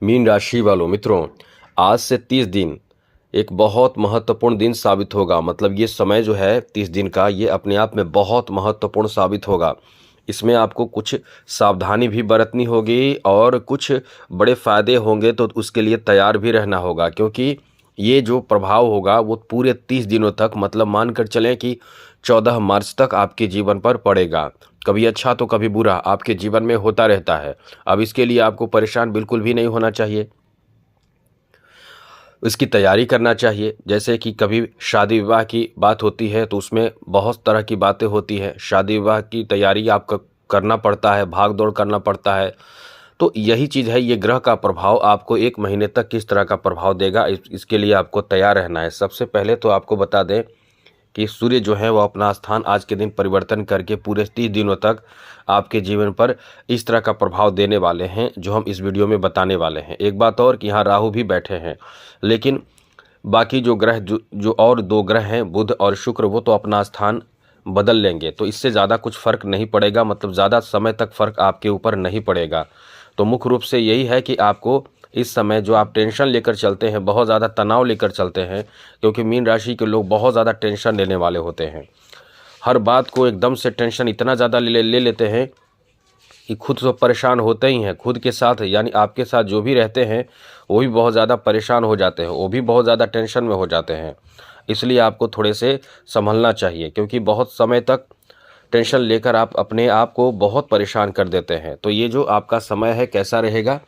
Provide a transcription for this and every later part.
Mean राशि वालों मित्रों, आज से 30 दिन एक बहुत महत्वपूर्ण दिन साबित होगा। मतलब ये समय जो है 30 दिन का, ये अपने आप में बहुत महत्वपूर्ण साबित होगा। इसमें आपको कुछ सावधानी भी बरतनी होगी और कुछ बड़े फायदे होंगे, तो उसके लिए तैयार भी रहना होगा, क्योंकि ये जो प्रभाव होगा वो पूरे 30 दिनों तक, मतलब मानकर चलें कि 14 मार्च तक आपके जीवन पर पड़ेगा। कभी अच्छा तो कभी बुरा आपके जीवन में होता रहता है। अब इसके लिए आपको परेशान बिल्कुल भी नहीं होना चाहिए, इसकी तैयारी करना चाहिए। जैसे कि कभी शादी विवाह की बात होती है तो उसमें बहुत तरह की बातें होती हैं। शादी विवाह की तैयारी आपको करना पड़ता है, भाग दौड़ करना पड़ता है। तो यही चीज़ है, ये ग्रह का प्रभाव आपको 1 महीने तक किस तरह का प्रभाव देगा, इसके लिए आपको तैयार रहना है। सबसे पहले तो आपको बता दें कि सूर्य जो है वो अपना स्थान आज के दिन परिवर्तन करके पूरे 30 दिनों तक आपके जीवन पर इस तरह का प्रभाव देने वाले हैं, जो हम इस वीडियो में बताने वाले हैं। एक बात और कि यहाँ राहु भी बैठे हैं, लेकिन बाकी जो ग्रह जो और 2 ग्रह हैं, बुध और शुक्र, वो तो अपना स्थान बदल लेंगे। तो इससे ज़्यादा कुछ फ़र्क नहीं पड़ेगा, मतलब ज़्यादा समय तक फ़र्क आपके ऊपर नहीं पड़ेगा। तो मुख्य रूप से यही है कि आपको इस समय जो आप टेंशन लेकर चलते हैं, बहुत ज़्यादा तनाव लेकर चलते हैं, क्योंकि मीन राशि के लोग बहुत ज़्यादा टेंशन लेने वाले होते हैं। हर बात को एकदम से टेंशन इतना ज़्यादा ले लेते हैं कि खुद तो परेशान होते ही हैं, खुद के साथ यानी आपके साथ जो भी रहते हैं वो भी बहुत ज़्यादा परेशान हो जाते हैं, वो भी बहुत ज़्यादा टेंशन में हो जाते हैं। इसलिए आपको थोड़े से संभलना चाहिए, क्योंकि बहुत समय तक टेंशन लेकर आप अपने आप को बहुत परेशान कर देते हैं। तो ये जो आपका समय है कैसा रहेगा,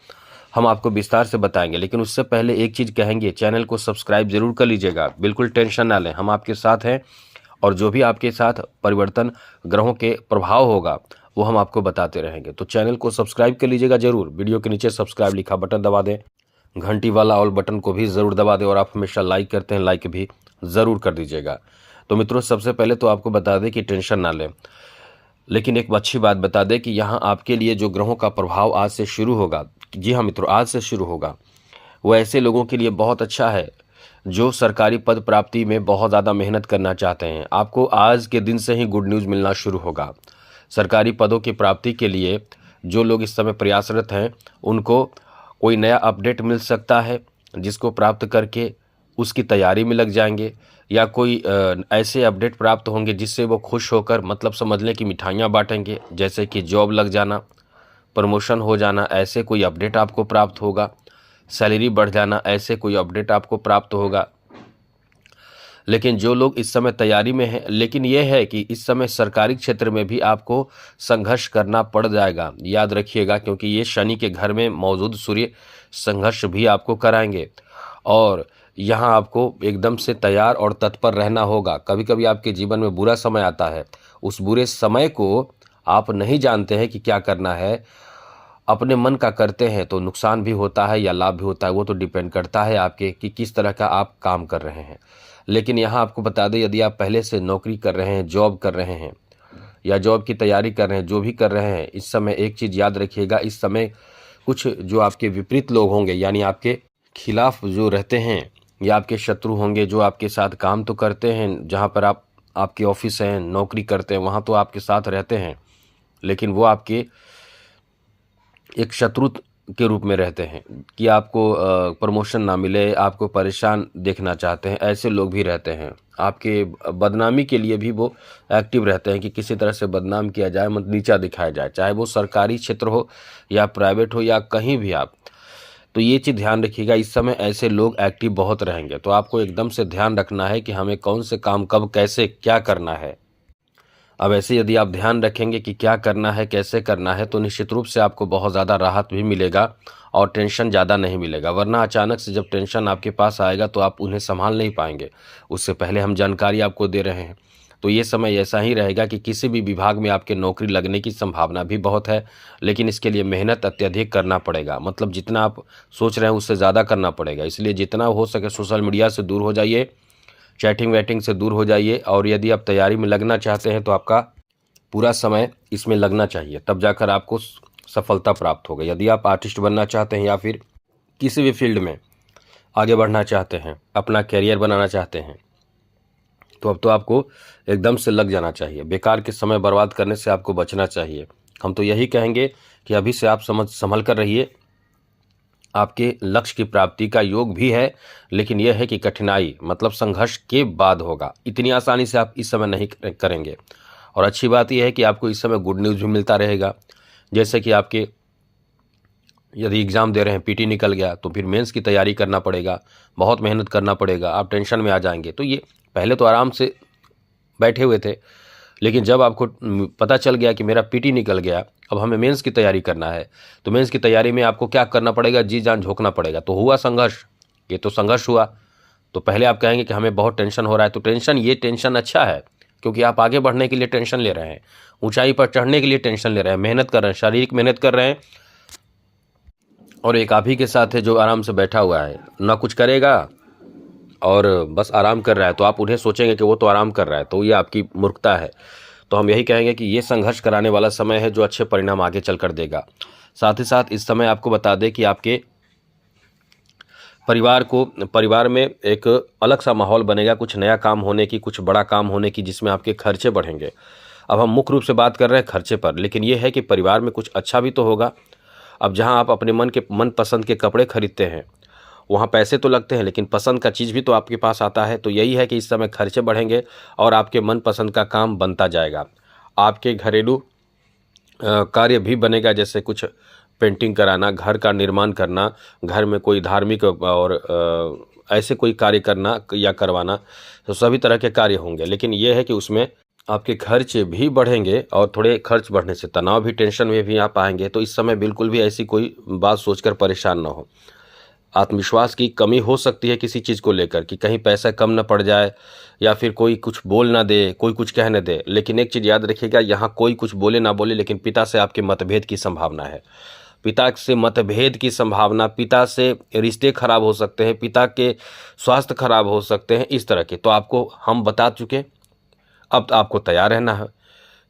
हम आपको विस्तार से बताएंगे। लेकिन उससे पहले एक चीज़ कहेंगे, चैनल को सब्सक्राइब जरूर कर लीजिएगा। बिल्कुल टेंशन ना लें, हम आपके साथ हैं, और जो भी आपके साथ परिवर्तन ग्रहों के प्रभाव होगा वो हम आपको बताते रहेंगे। तो चैनल को सब्सक्राइब कर लीजिएगा जरूर। वीडियो के नीचे सब्सक्राइब लिखा बटन दबा दें, घंटी वाला ऑल बटन को भी ज़रूर दबा दें, और आप हमेशा लाइक करते हैं, लाइक भी ज़रूर कर दीजिएगा। तो मित्रों, सबसे पहले तो आपको बता दें कि टेंशन ना लें, लेकिन एक अच्छी बात बता दें कि यहाँ आपके लिए जो ग्रहों का प्रभाव आज से शुरू होगा, जी हाँ मित्रों, आज से शुरू होगा, वो ऐसे लोगों के लिए बहुत अच्छा है जो सरकारी पद प्राप्ति में बहुत ज़्यादा मेहनत करना चाहते हैं। आपको आज के दिन से ही गुड न्यूज़ मिलना शुरू होगा। सरकारी पदों की प्राप्ति के लिए जो लोग इस समय प्रयासरत हैं, उनको कोई नया अपडेट मिल सकता है, जिसको प्राप्त करके उसकी तैयारी में लग जाएंगे, या कोई ऐसे अपडेट प्राप्त होंगे जिससे वो खुश होकर, मतलब समझ लें कि मिठाइयाँ बांटेंगे। जैसे कि जॉब लग जाना, प्रमोशन हो जाना, ऐसे कोई अपडेट आपको प्राप्त होगा। सैलरी बढ़ जाना, ऐसे कोई अपडेट आपको प्राप्त होगा। लेकिन जो लोग इस समय तैयारी में हैं, लेकिन यह है कि इस समय सरकारी क्षेत्र में भी आपको संघर्ष करना पड़ जाएगा, याद रखिएगा, क्योंकि ये शनि के घर में मौजूद सूर्य संघर्ष भी आपको कराएंगे। और यहाँ आपको एकदम से तैयार और तत्पर रहना होगा। कभी कभी आपके जीवन में बुरा समय आता है, उस बुरे समय को आप नहीं जानते हैं कि क्या करना है, अपने मन का करते हैं तो नुकसान भी होता है या लाभ भी होता है, वो तो डिपेंड करता है आपके कि किस तरह का आप काम कर रहे हैं। लेकिन यहाँ आपको बता दें, यदि आप पहले से नौकरी कर रहे हैं, जॉब कर रहे हैं, या जॉब की तैयारी कर रहे हैं, जो भी कर रहे हैं, इस समय एक चीज़ याद रखिएगा, इस समय कुछ जो आपके विपरीत लोग होंगे, यानी आपके खिलाफ जो रहते हैं, या आपके शत्रु होंगे, जो आपके साथ काम तो करते हैं, जहाँ पर आपके ऑफिस हैं, नौकरी करते हैं, वहाँ तो आपके साथ रहते हैं, लेकिन वो आपके एक शत्रु के रूप में रहते हैं कि आपको प्रमोशन ना मिले, आपको परेशान देखना चाहते हैं। ऐसे लोग भी रहते हैं। आपके बदनामी के लिए भी वो एक्टिव रहते हैं कि किसी तरह से बदनाम किया जाए, मत नीचा दिखाया जाए, चाहे वो सरकारी क्षेत्र हो या प्राइवेट हो या कहीं भी आप। तो ये चीज़ ध्यान रखिएगा, इस समय ऐसे लोग एक्टिव बहुत रहेंगे। तो आपको एकदम से ध्यान रखना है कि हमें कौन से काम कब कैसे क्या करना है। अब ऐसे यदि आप ध्यान रखेंगे कि क्या करना है, कैसे करना है, तो निश्चित रूप से आपको बहुत ज़्यादा राहत भी मिलेगा और टेंशन ज़्यादा नहीं मिलेगा। वरना अचानक से जब टेंशन आपके पास आएगा तो आप उन्हें संभाल नहीं पाएंगे। उससे पहले हम जानकारी आपको दे रहे हैं। तो ये समय ऐसा ही रहेगा कि किसी भी विभाग में आपके नौकरी लगने की संभावना भी बहुत है, लेकिन इसके लिए मेहनत अत्यधिक करना पड़ेगा। मतलब जितना आप सोच रहे हैं उससे ज़्यादा करना पड़ेगा। इसलिए जितना हो सके सोशल मीडिया से दूर हो जाइए, चैटिंग वैटिंग से दूर हो जाइए, और यदि आप तैयारी में लगना चाहते हैं तो आपका पूरा समय इसमें लगना चाहिए, तब जाकर आपको सफलता प्राप्त होगा। यदि आप आर्टिस्ट बनना चाहते हैं या फिर किसी भी फील्ड में आगे बढ़ना चाहते हैं, अपना कैरियर बनाना चाहते हैं, तो अब तो आपको एकदम से लग जाना चाहिए। बेकार के समय बर्बाद करने से आपको बचना चाहिए। हम तो यही कहेंगे कि अभी से आप संभल कर रहिए, आपके लक्ष्य की प्राप्ति का योग भी है, लेकिन यह है कि कठिनाई मतलब संघर्ष के बाद होगा। इतनी आसानी से आप इस समय नहीं करेंगे। और अच्छी बात यह है कि आपको इस समय गुड न्यूज़ भी मिलता रहेगा। जैसे कि आपके यदि एग्ज़ाम दे रहे हैं, पीटी निकल गया, तो फिर मेंस की तैयारी करना पड़ेगा, बहुत मेहनत करना पड़ेगा, आप टेंशन में आ जाएंगे। तो ये पहले तो आराम से बैठे हुए थे, लेकिन जब आपको पता चल गया कि मेरा पीटी निकल गया, अब हमें मेंस की तैयारी करना है, तो मेंस की तैयारी में आपको क्या करना पड़ेगा, जी जान झोंकना पड़ेगा। तो हुआ संघर्ष, ये तो संघर्ष हुआ। तो पहले आप कहेंगे कि हमें बहुत टेंशन हो रहा है, तो ये टेंशन अच्छा है, क्योंकि आप आगे बढ़ने के लिए टेंशन ले रहे हैं, ऊंचाई पर चढ़ने के लिए टेंशन ले रहे हैं, मेहनत कर रहे हैं, शारीरिक मेहनत कर रहे हैं। और एक आप ही के साथ है जो आराम से बैठा हुआ है, ना कुछ करेगा और बस आराम कर रहा है, तो आप उन्हें सोचेंगे कि वो तो आराम कर रहा है, तो ये आपकी मूर्खता है। तो हम यही कहेंगे कि ये संघर्ष कराने वाला समय है जो अच्छे परिणाम आगे चलकर देगा। साथ ही साथ इस समय आपको बता दें कि आपके परिवार में एक अलग सा माहौल बनेगा, कुछ नया काम होने की, कुछ बड़ा काम होने की, जिसमें आपके खर्चे बढ़ेंगे। अब हम मुख्य रूप से बात कर रहे हैं खर्चे पर, लेकिन ये है कि परिवार में कुछ अच्छा भी तो होगा। अब जहां आप अपने मनपसंद के कपड़े खरीदते हैं, वहाँ पैसे तो लगते हैं, लेकिन पसंद का चीज़ भी तो आपके पास आता है। तो यही है कि इस समय खर्चे बढ़ेंगे और आपके मनपसंद का काम बनता जाएगा। आपके घरेलू कार्य भी बनेगा, जैसे कुछ पेंटिंग कराना, घर का निर्माण करना, घर में कोई धार्मिक और ऐसे कोई कार्य करना या करवाना, तो सभी तरह के कार्य होंगे। लेकिन यह है कि उसमें आपके खर्चे भी बढ़ेंगे और थोड़े खर्च बढ़ने से तनाव भी, टेंशन में भी आप आएंगे। तो इस समय बिल्कुल भी ऐसी कोई बात सोचकर परेशान ना हो। आत्मविश्वास की कमी हो सकती है किसी चीज़ को लेकर, कि कहीं पैसा कम न पड़ जाए या फिर कोई कुछ बोल ना दे, कोई कुछ कह न दे। लेकिन एक चीज़ याद रखिएगा, यहाँ कोई कुछ बोले ना बोले, लेकिन पिता से आपके मतभेद की संभावना है। पिता से मतभेद की संभावना, पिता से रिश्ते खराब हो सकते हैं, पिता के स्वास्थ्य खराब हो सकते हैं, इस तरह के। तो आपको हम बता चुके, अब आपको तैयार रहना है।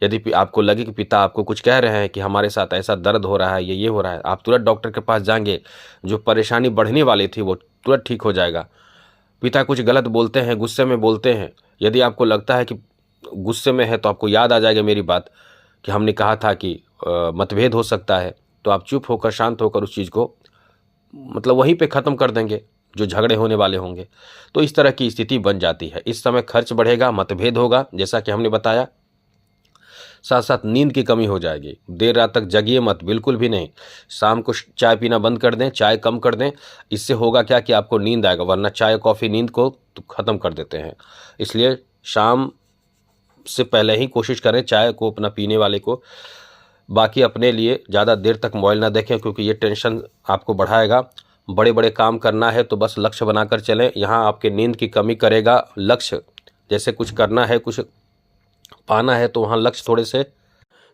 यदि आपको लगे कि पिता आपको कुछ कह रहे हैं कि हमारे साथ ऐसा दर्द हो रहा है, ये हो रहा है, आप तुरंत डॉक्टर के पास जाएंगे। जो परेशानी बढ़ने वाली थी वो तुरंत ठीक हो जाएगा। पिता कुछ गलत बोलते हैं, गुस्से में बोलते हैं, यदि आपको लगता है कि गुस्से में है, तो आपको याद आ जाएगा मेरी बात कि हमने कहा था कि मतभेद हो सकता है, तो आप चुप होकर, शांत होकर उस चीज़ को मतलब वहीं पे ख़त्म कर देंगे जो झगड़े होने वाले होंगे। तो इस तरह की स्थिति बन जाती है। इस समय खर्च बढ़ेगा, मतभेद होगा, जैसा कि हमने बताया। साथ साथ नींद की कमी हो जाएगी, देर रात तक जगिए मत, बिल्कुल भी नहीं। शाम को चाय पीना बंद कर दें, चाय कम कर दें। इससे होगा क्या कि आपको नींद आएगा, वरना चाय कॉफ़ी नींद को तो ख़त्म कर देते हैं। इसलिए शाम से पहले ही कोशिश करें चाय को अपना पीने वाले को। बाकी अपने लिए ज़्यादा देर तक मोबाइल ना देखें, क्योंकि ये टेंशन आपको बढ़ाएगा। बड़े बड़े काम करना है तो बस लक्ष्य बनाकर चलें, यहाँ आपके नींद की कमी करेगा। लक्ष्य जैसे कुछ करना है, कुछ पाना है, तो वहाँ लक्ष्य थोड़े से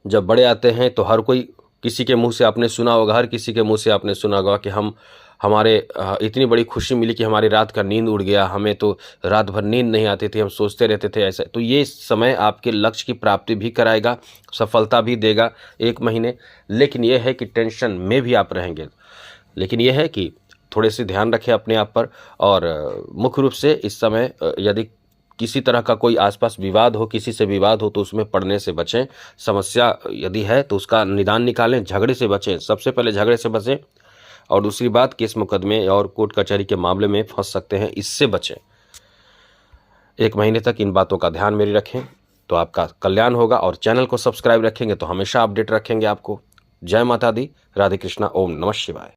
जब बड़े आते हैं, तो हर कोई, किसी के मुंह से आपने सुना होगा, हर किसी के मुंह से आपने सुना होगा कि हमारे इतनी बड़ी खुशी मिली कि हमारी रात का नींद उड़ गया, हमें तो रात भर नींद नहीं आती थी, हम सोचते रहते थे ऐसे। तो ये समय आपके लक्ष्य की प्राप्ति भी कराएगा, सफलता भी देगा 1 महीने। लेकिन यह है कि टेंशन में भी आप रहेंगे। लेकिन यह है कि थोड़े से ध्यान रखें अपने आप पर। और मुख्य रूप से इस समय यदि किसी तरह का कोई आसपास विवाद हो, किसी से विवाद हो, तो उसमें पड़ने से बचें। समस्या यदि है तो उसका निदान निकालें, झगड़े से बचें, सबसे पहले झगड़े से बचें। और दूसरी बात, केस मुकदमे और कोर्ट कचहरी के मामले में फंस सकते हैं, इससे बचें। 1 महीने तक इन बातों का ध्यान मेरी रखें तो आपका कल्याण होगा। और चैनल को सब्सक्राइब रखेंगे तो हमेशा अपडेट रखेंगे आपको। जय माता दी, राधे कृष्णा, ओम नमः शिवाय।